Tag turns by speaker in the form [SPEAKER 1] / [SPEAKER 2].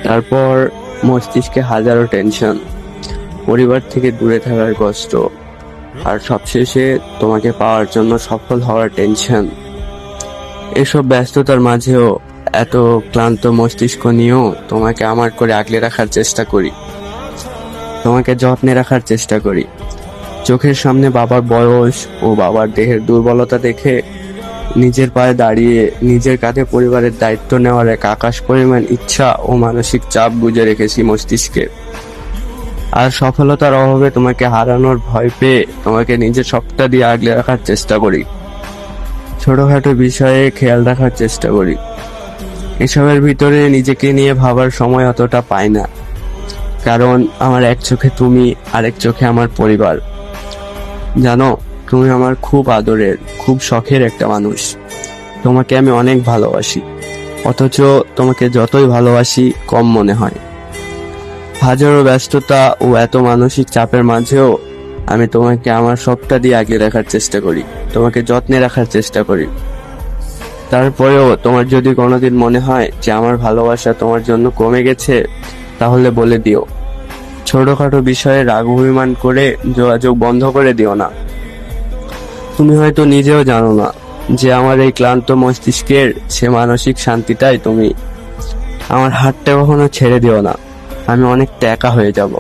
[SPEAKER 1] তারপর মস্তিষ্কে হাজারো টেনশন, পরিবার থেকে দূরে থাকার কষ্ট, আর সবশেষে তোমাকে পাওয়ার জন্য সফল হওয়ার টেনশন। এসব ব্যস্ততার মাঝেও এত ক্লান্ত মস্তিষ্ক নিয়েও তোমাকে আমার করে আগলে রাখার চেষ্টা করি, তোমাকে যত্নে রাখার চেষ্টা করি। চোখের সামনে বাবার বয়স ও বাবার দেহের দুর্বলতা দেখে নিজের পায়ে দাঁড়িয়ে নিজের কাঁধে পরিবারের দায়িত্ব নেওয়ার এক আকাশ পরিমাণ ইচ্ছা ও মানসিক চাপ বুঝে রেখেছি মস্তিষ্কে। আর সফলতার অভাবে তোমাকে হারানোর ভয় পেয়ে তোমাকে নিজের সবটা দিয়ে আগলে রাখার চেষ্টা করি, ছোটখাটো বিষয়ে খেয়াল রাখার চেষ্টা করি। এসবের ভিতরে নিজেকে নিয়ে ভাবার সময় অতটা পাই না, কারণ আমার এক চোখে তুমি, আরেক চোখে আমার পরিবার। জানো, তুমি আমার খুব আদরের, খুব শখের একটা মানুষ। তোমাকে আমি অনেক ভালোবাসি, অথচ তোমাকে যতই ভালোবাসি কম মনে হয়। হাজারো ব্যস্ততা ও এত মানসিক চাপের মাঝেও আমি তোমাকে আমার সবটা দিয়ে আগলে রাখার চেষ্টা করি, তোমাকে যত্নে রাখার চেষ্টা করি। তারপরেও তোমার যদি কোনোদিন মনে হয় যে আমার ভালোবাসা তোমার জন্য কমে গেছে, তাহলে বলে দিও। ছোটখাটো বিষয়ে রাগ অভিমান করে যোগাযোগ বন্ধ করে দিও না। তুমি হয়তো নিজেও জানো না যে আমার এই ক্লান্ত মস্তিষ্কের সে মানসিক শান্তিটাই তুমি। আমার হাতটা কখনো ছেড়ে দিও না, আমি অনেক একা হয়ে যাব।